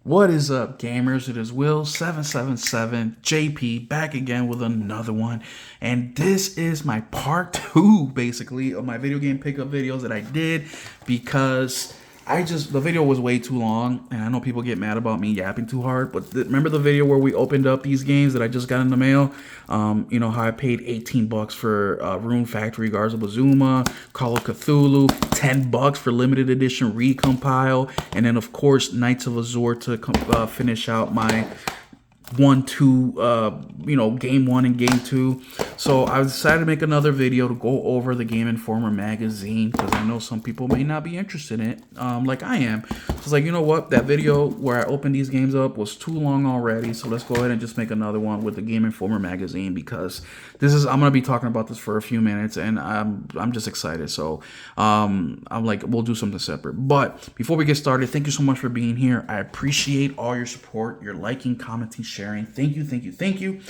What is up, gamers? It is Will777 JP back again with another one. And this is my part two, basically, of my video game pickup videos that I did because the video was way too long. And I know people get mad about me yapping too hard. But remember the video where we opened up these games that I just got in the mail? You know, how I paid 18 bucks for Rune Factory, Guards of Bazuma, Call of Cthulhu, 10 bucks for limited edition recompile, and then of course Knights of Azure to finish out my 1-2 game one and game two. So I decided to make another video to go over the Gameinformer magazine because I know some people may not be interested in it like I am. So it's like, you know what, that video where I opened these games up was too long already, so let's go ahead and just make another one with the Gameinformer magazine because I'm gonna be talking about this for a few minutes and I'm just excited. So I'm like, we'll do something separate. But before we get started, thank you so much for being here. I appreciate all your support, your liking, commenting, sharing. Thank you, thank you, thank you.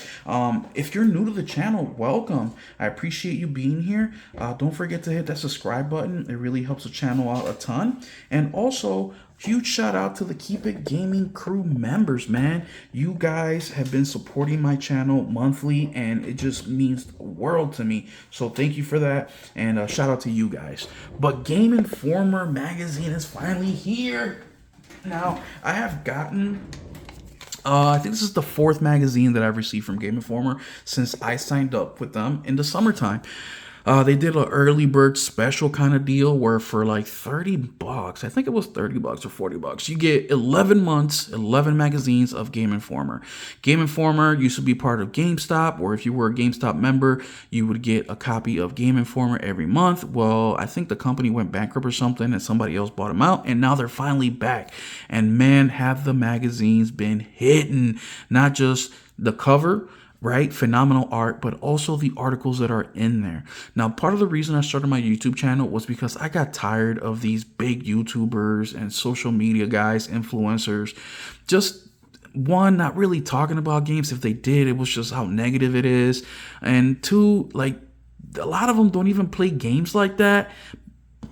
If you're new to the channel, welcome. I appreciate you being here. Don't forget to hit that subscribe button. It really helps the channel out a ton. And also, huge shout out to the Keep It Gaming crew members, man. You guys have been supporting my channel monthly and it just means the world to me. So thank you for that, and shout out to you guys. But Gameinformer magazine is finally here. Now, I have gotten I think this is the fourth magazine that I've received from Gameinformer since I signed up with them in the summertime. They did an early bird special kind of deal where for like 30 bucks, I think it was 30 bucks or 40 bucks, you get 11 months, 11 magazines of Gameinformer. Gameinformer used to be part of GameStop, or if you were a GameStop member, you would get a copy of Gameinformer every month. Well, I think the company went bankrupt or something and somebody else bought them out, and now they're finally back. And man, have the magazines been hitting, not just the cover, right? Phenomenal art, but also the articles that are in there. Now, part of the reason I started my YouTube channel was because I got tired of these big YouTubers and social media guys, influencers, just one, not really talking about games. If they did, it was just how negative it is. And two, like a lot of them don't even play games like that,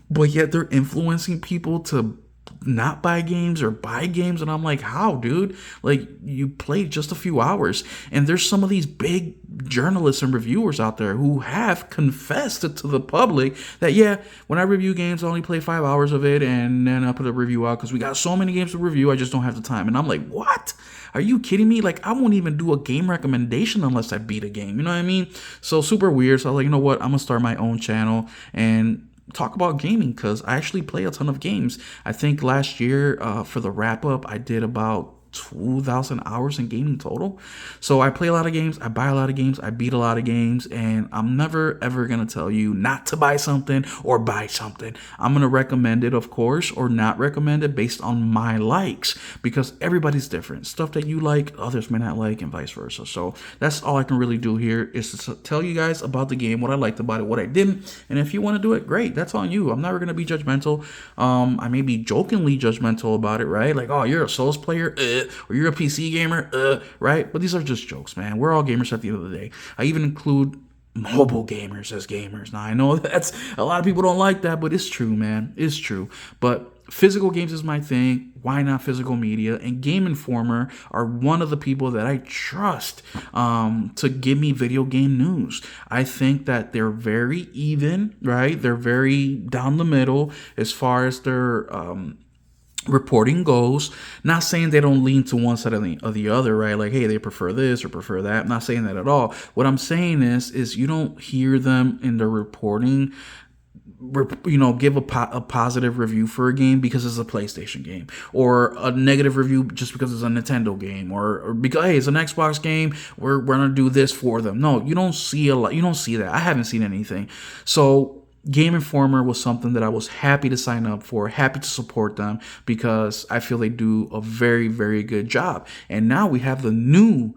but yet they're influencing people to not buy games or buy games. And I'm like, how, dude? Like, you played just a few hours. And there's some of these big journalists and reviewers out there who have confessed to the public that, yeah, when I review games, I only play 5 hours of it and then I put a review out because we got so many games to review, I just don't have the time. And I'm like, what? Are you kidding me? Like, I won't even do a game recommendation unless I beat a game. You know what I mean? So super weird. So I was like, you know what? I'm gonna start my own channel and talk about gaming because I actually play a ton of games. I think last year for the wrap up, I did about 2,000 hours in gaming total. So I play a lot of games, I buy a lot of games, I beat a lot of games, and I'm never ever gonna tell you not to buy something or buy something. I'm gonna recommend it, of course, or not recommend it based on my likes because everybody's different. Stuff that you like, others may not like, and vice versa. So that's all I can really do here is to tell you guys about the game, what I liked about it, what I didn't, and if you want to do it, great. That's on you. I'm never gonna be judgmental. I may be jokingly judgmental about it, right? Like, oh, you're a Souls player, or you're a PC gamer, right? But these are just jokes, man. We're all gamers at the end of the day. I even include mobile gamers as gamers. Now, I know that's a lot of people don't like that, but it's true, man. It's true. But physical games is my thing. Why not physical media? And Gameinformer are one of the people that I trust to give me video game news. I think that they're very even, right? They're very down the middle as far as their reporting goes. Not saying they don't lean to one side of the other, right? Like, hey, they prefer this or prefer that. I'm not saying that at all. What I'm saying is you don't hear them in their reporting give a positive review for a game because it's a PlayStation game, or a negative review just because it's a Nintendo game, or because, hey, it's an Xbox game, we're gonna do this for them. No, you don't see a lot. You don't see that. I haven't seen anything. So Gameinformer was something that I was happy to sign up for, happy to support them because I feel they do a very, very good job. And now we have the new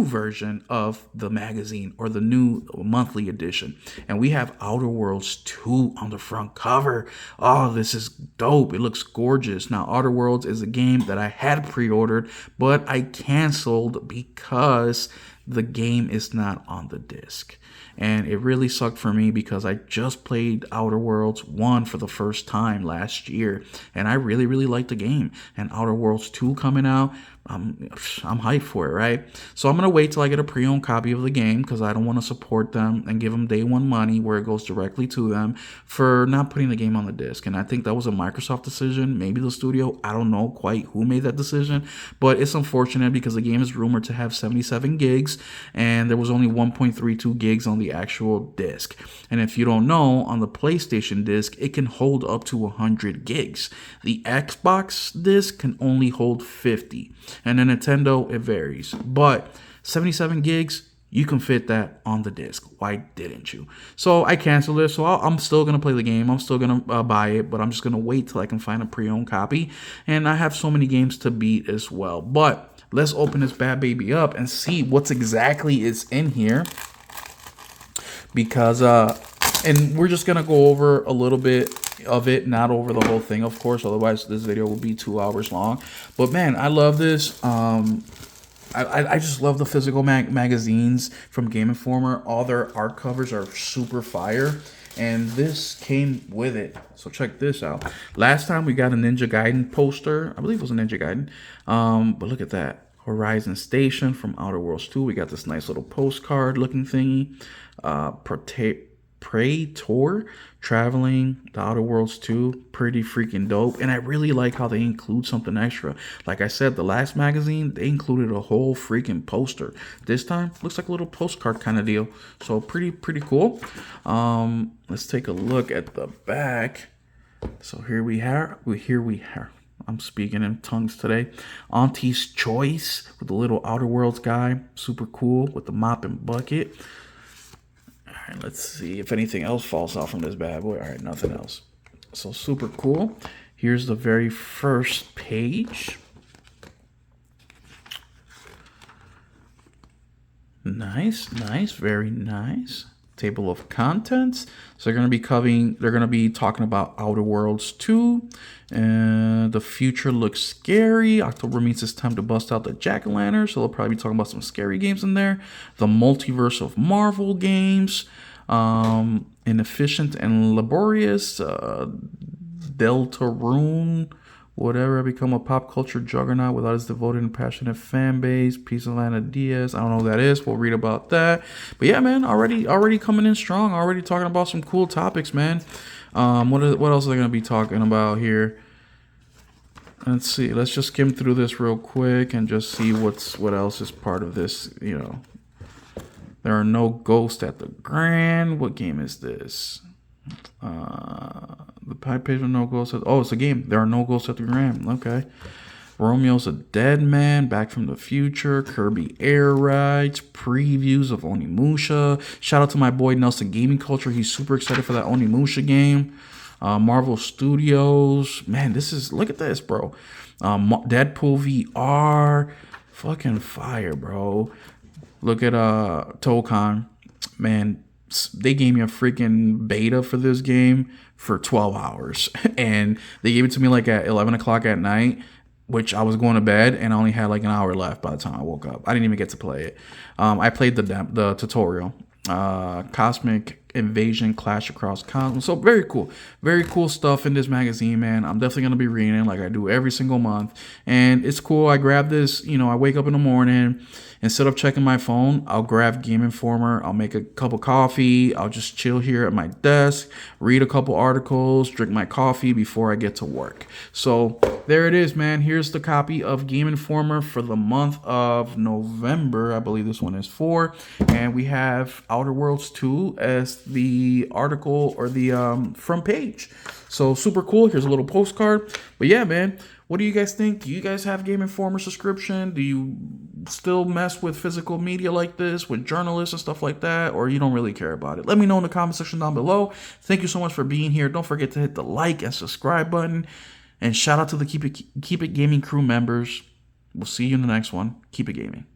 version of the magazine, or the new monthly edition, and we have Outer Worlds 2 on the front cover. Oh, this is dope. It looks gorgeous. Now, Outer Worlds is a game that I had pre-ordered, but I canceled because the game is not on the disc. And it really sucked for me because I just played Outer Worlds 1 for the first time last year, and I really, really liked the game. And Outer Worlds 2 coming out, I'm hyped for it, right? So I'm going to wait till I get a pre-owned copy of the game because I don't want to support them and give them day one money where it goes directly to them for not putting the game on the disc. And I think that was a Microsoft decision, maybe the studio. I don't know quite who made that decision, but it's unfortunate because the game is rumored to have 77 gigs and there was only 1.32 gigs on the actual disc. And if you don't know, on the PlayStation disc, it can hold up to 100 gigs. The Xbox disc can only hold 50. And the Nintendo, it varies. But 77 gigs, you can fit that on the disc. Why didn't you? So I canceled it. So I'm still going to play the game. I'm still going to buy it. But I'm just going to wait till I can find a pre-owned copy. And I have so many games to beat as well. But let's open this bad baby up and see what's exactly is in here. Because, and we're just going to go over a little bit of it, not over the whole thing, of course, otherwise this video will be 2 hours long. But man, I love this. I just love the physical magazines from Gameinformer. All their art covers are super fire, and this came with it. So check this out. Last time we got a Ninja Gaiden poster. I believe it was a Ninja Gaiden. But look at that. Horizon Station from Outer Worlds 2. We got this nice little postcard looking thingy. Praetor traveling the Outer Worlds 2, pretty freaking dope. And I really like how they include something extra. Like I said, the last magazine, they included a whole freaking poster. This time looks like a little postcard kind of deal, so pretty cool. Let's take a look at the back. So here we are. I'm speaking in tongues today. Auntie's Choice with the little Outer Worlds guy, super cool with the mop and bucket. All right, let's see if anything else falls out from this bad boy. All right, nothing else. So super cool. Here's the very first page. Nice, very nice. Table of contents. So they're going to be talking about Outer Worlds 2. And the future looks scary. October means it's time to bust out the jack-o'-lantern. So they'll probably be talking about some scary games in there. The multiverse of Marvel games. Inefficient and laborious. Deltarune. Whatever, become a pop culture juggernaut without its devoted and passionate fan base. Piece of Lana Diaz. I don't know who that is. We'll read about that. But yeah, man, already coming in strong. Already talking about some cool topics, man. What else are they gonna be talking about here? Let's see. Let's just skim through this real quick and just see what else is part of this. You know, there are no ghosts at the Grand. What game is this? The pipe page with no ghosts. Oh, it's a game. There are no ghosts at the Grand. Okay. Romeo's a Dead Man, Back from the Future, Kirby Air Rides, previews of Onimusha. Shout out to my boy Nelson Gaming Culture. He's super excited for that Onimusha game. Marvel Studios. Man, look at this, bro. Deadpool VR. Fucking fire, bro. Look at Tokon. Man, they gave me a freaking beta for this game for 12 hours. And they gave it to me like at 11 o'clock at night, which I was going to bed, and I only had like an hour left by the time I woke up. I didn't even get to play it. I played the tutorial. Cosmic Invasion, Clash Across Cosmos. So very cool stuff in this magazine, man. I'm definitely gonna be reading it like I do every single month, and it's cool. I grab this, I wake up in the morning, instead of checking my phone, I'll grab Gameinformer. I'll make a cup of coffee. I'll just chill here at my desk, read a couple articles, drink my coffee before I get to work. So there it is, man. Here's the copy of Gameinformer for the month of November. I believe this one is for, and we have Outer Worlds 2 as the article or the front page. So super cool. Here's a little postcard. But yeah, man, what do you guys think? Do you guys have Gameinformer subscription? Do you still mess with physical media like this, with journalists and stuff like that, or you don't really care about it? Let me know in the comment section down below. Thank you so much for being here. Don't forget to hit the like and subscribe button. And shout out to the Keep It Gaming crew members. We'll see you in the next one. Keep it gaming.